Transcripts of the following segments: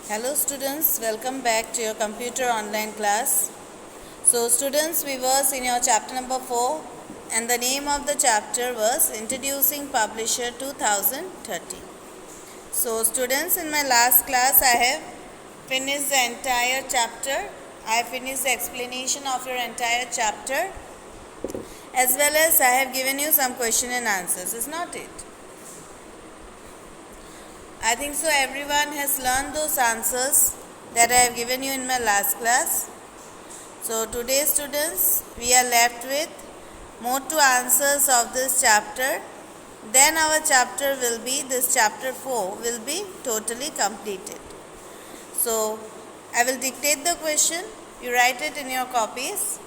Hello students, welcome back to your computer online class. So students, we was in your chapter number 4 and the name of the chapter was Introducing Publisher 2013. So students, in my last class I have finished the entire chapter. I finished the explanation of your entire chapter as well as I have given you some question and answers, is not it? I think so everyone has learned those answers that I have given you in my last class. So today students, we are left with more 2 answers of this chapter. Then our chapter will be, this chapter 4 will be totally completed. So I will dictate the question, you write it in your copies.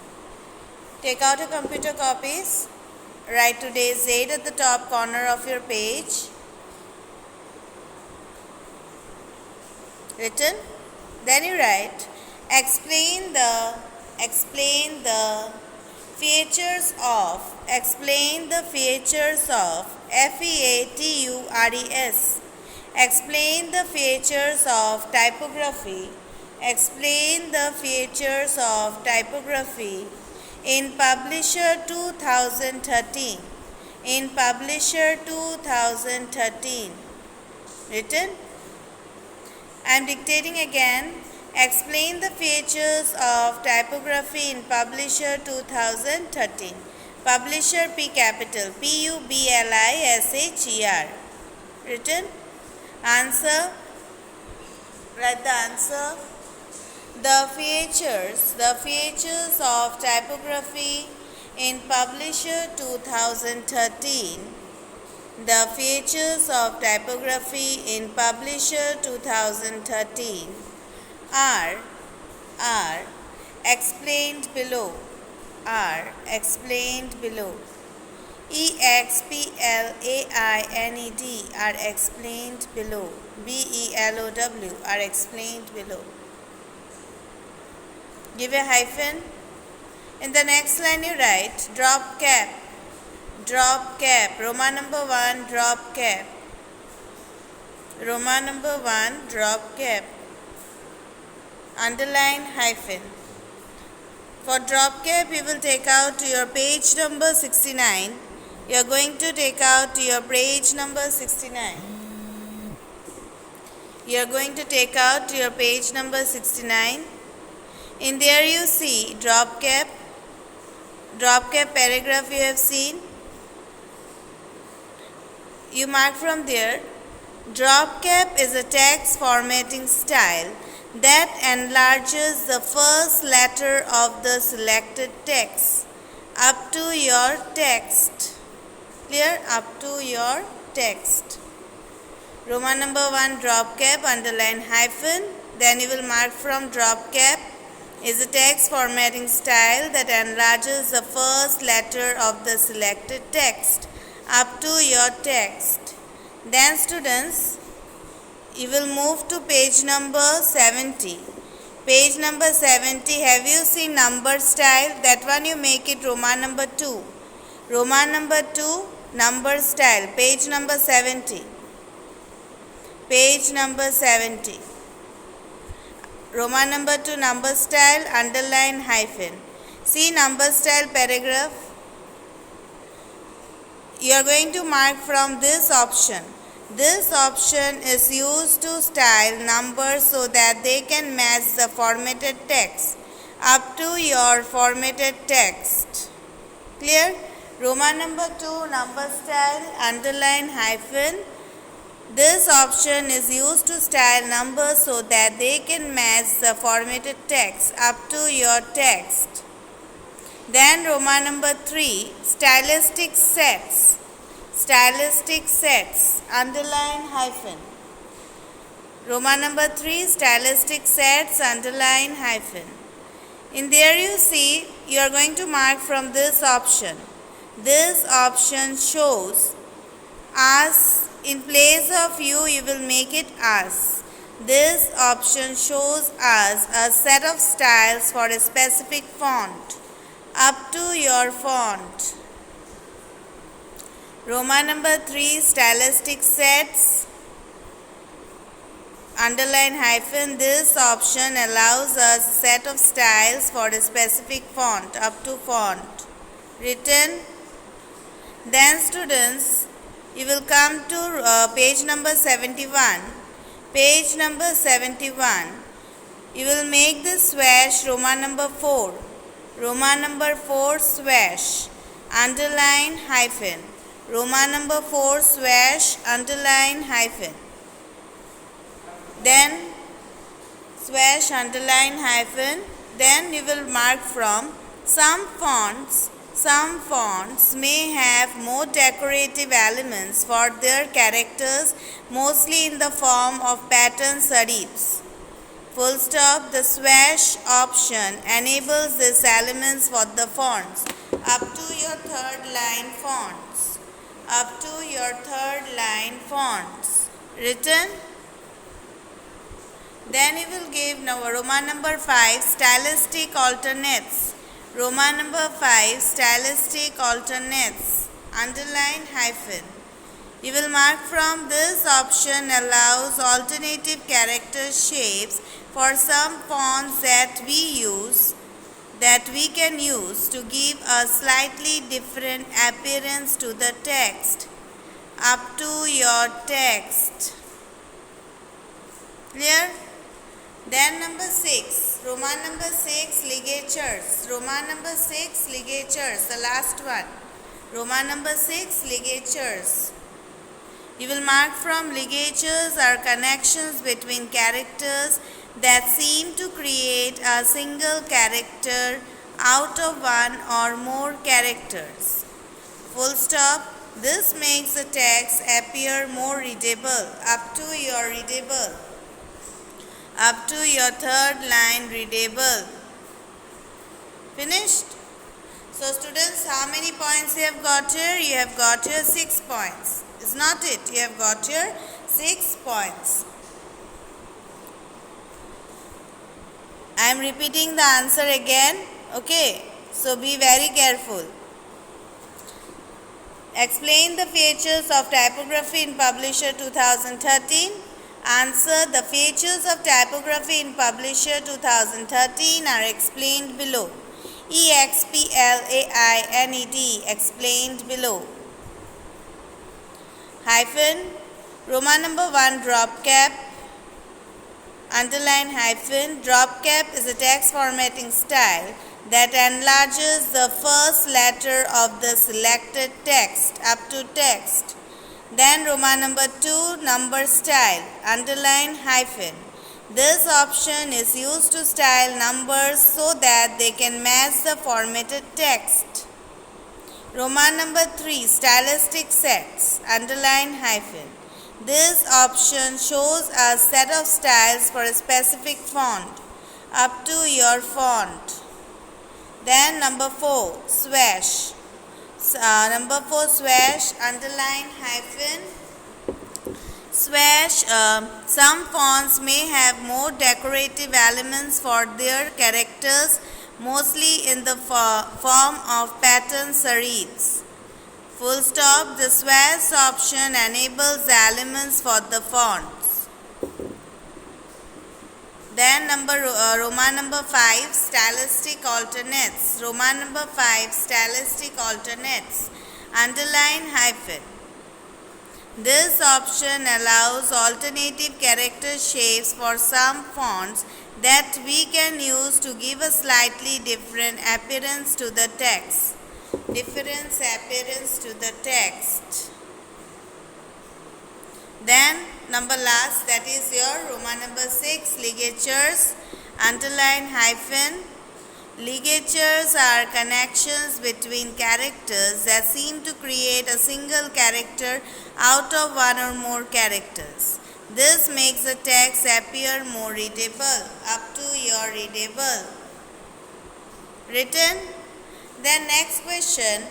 Take out your computer copies, write today's date at the top corner of your page. Written, then you write explain the features of FEATURES. Explain the features of typography. Explain the features of typography in Publisher 2013. In Publisher 2013. Written. I am dictating again. Explain the features of typography in Publisher 2013. Publisher P capital, PUBLISHER. Written. Answer. Write the answer. The features of typography in Publisher 2013. The features of typography in Publisher 2013 are explained below. EXPLAINED are explained below. BELOW are explained below. Give a hyphen. In the next line you write drop cap. Roman number 1, drop cap. Roman number 1, drop cap. Underline hyphen. For drop cap, you will take out to your page number 69. You are going to take out to your page number 69. You are going to take out to your page number 69. In there you see drop cap paragraph you have seen. You mark from there. Drop cap is a text formatting style that enlarges the first letter of the selected text up to your text. Clear? Up to your text. Roman number 1, drop cap, underline hyphen. Then you will mark from drop cap is a text formatting style that enlarges the first letter of the selected text up to your text. Then students, you will move to page number 70. Page number 70, have you seen number style? That one you make it Roman number 2. Roman number 2, number style, page number 70. Page number 70. Roman number 2, number style, underline hyphen. See number style paragraph. You are going to mark from this option. This option is used to style numbers so that they can match the formatted text up to your formatted text. Clear? Roman number 2, number style, underline hyphen. This option is used to style numbers so that they can match the formatted text up to your text. Then Roman number 3, stylistic sets. Stylistic sets, underline hyphen. Roman number 3, stylistic sets, underline hyphen. In there you see, you are going to mark from this option. This option shows as, in place of you will make it as. This option shows us a set of styles for a specific font up to your font. Roman number 3, stylistic sets. underline hyphen. This option allows us a set of styles for a specific font up to font. Written. Then students, you will come to page number 71. Page number 71. You will make the swash Roman number 4. Roman number 4 swash. Underline hyphen. Roman number 4 swash. Underline hyphen. Then swash underline hyphen. Then you will mark from some fonts. Some fonts may have more decorative elements for their characters, mostly in the form of pattern serifs. Full stop. The swash option enables these elements for the fonts up to your third line fonts. Up to your third line fonts. Written. Then you will give now Roman number 5 stylistic alternates. Roman number 5 stylistic alternates. Underline hyphen. You will mark from this option allows alternative character shapes for some fonts that we can use to give a slightly different appearance to the text. Up to your text. Clear? Then number 6, Roman number 6 ligatures. Roman number 6 ligatures, the last one. Roman number 6 ligatures. You will mark from ligatures are connections between characters that seem to create a single character out of one or more characters. Full stop. This makes the text appear more readable. Up to your readable. Up to your third line readable. Finished? So students, how many points you have got here? You have got here 6 points. Is not it? You have got here 6 points. I am repeating the answer again. Okay. So be very careful. Explain the features of typography in Publisher 2013. Answer. The features of typography in Publisher 2013 are explained below. EXPLAINED explained below. Hyphen. Roman number 1 drop cap. Underline hyphen. Drop cap is a text formatting style that enlarges the first letter of the selected text up to text. Then Roman number 2 number style. Underline hyphen. This option is used to style numbers so that they can match the formatted text. Roman number 3 stylistic sets. Underline hyphen. This option shows a set of styles for a specific font up to your font. Then number 4 swash. Number 4 swash. Underline hyphen. Swash. Some fonts may have more decorative elements for their characters, mostly in the form of pattern serifs. Full stop. The swash option enables the elements for the fonts. Then Roman number 5 stylistic alternates. Roman number 5 stylistic alternates. Underline hyphen. This option allows alternative character shapes for some fonts that we can use to give a slightly different appearance to the text. Different appearance to the text. Then number last, that is your Roman number 6 ligatures. Underline hyphen. Ligatures are connections between characters that seem to create a single character out of one or more characters. This makes the text appear more readable. Up to your readable. Written. Then next question.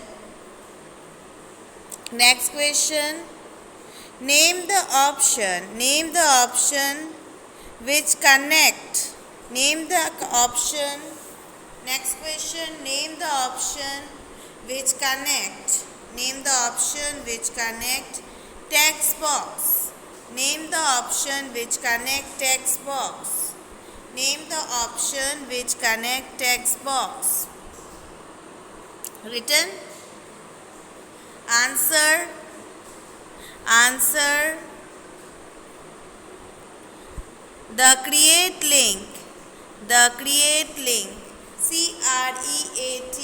Next question. Name the option. Name the option which connect. Name the option. Next question. Name the option which connect. Name the option which connect text box. Name the option which connect text box. Name the option which connect text box. Written. Answer. Answer. The create link. The create link. CREATE.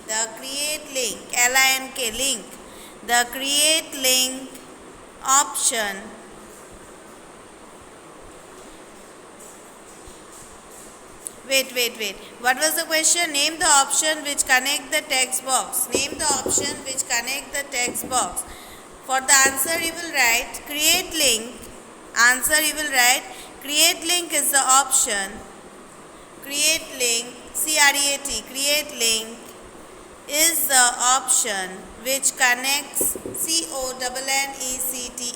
The create link. LINK link. The create link option. Wait. What was the question? Name the option which connect the text box. Name the option which connect the text box. For the answer you will write create link. Answer you will write create link is the option. Create link. CREAT. Create link is the option which connects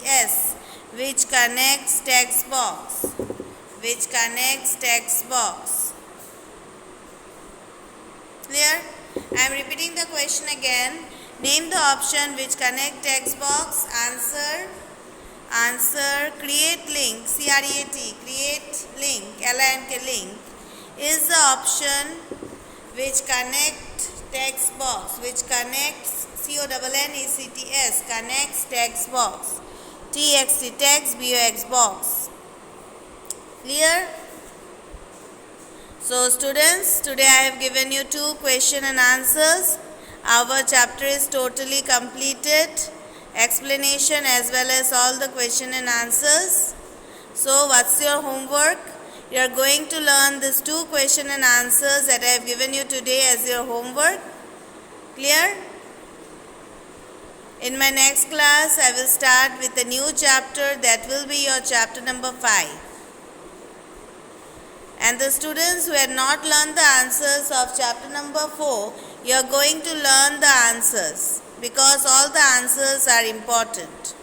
CONNECTS. Which connects text box. Which connects text box. Clear? I am repeating the question again. Name the option which connect text box. Answer. Answer. Create link. CREAT. Create link. LINK link is the option which connect text box. Which connects CONNECTS. Connects text box. TXT text box box. Clear? So students, today I have given you 2 question and answers. Our chapter is totally completed. Explanation as well as all the question and answers. So what's your homework? You are going to learn these 2 question and answers that I have given you today as your homework. Clear? In my next class, I will start with a new chapter that will be your chapter number 5. And the students who had not learned the answers of chapter number 4, you are going to learn the answers because all the answers are important.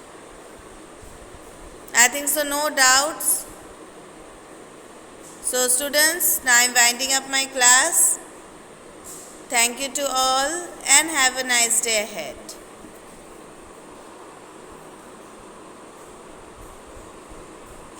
I think so, no doubts. So students, now I am winding up my class. Thank you to all and have a nice day ahead.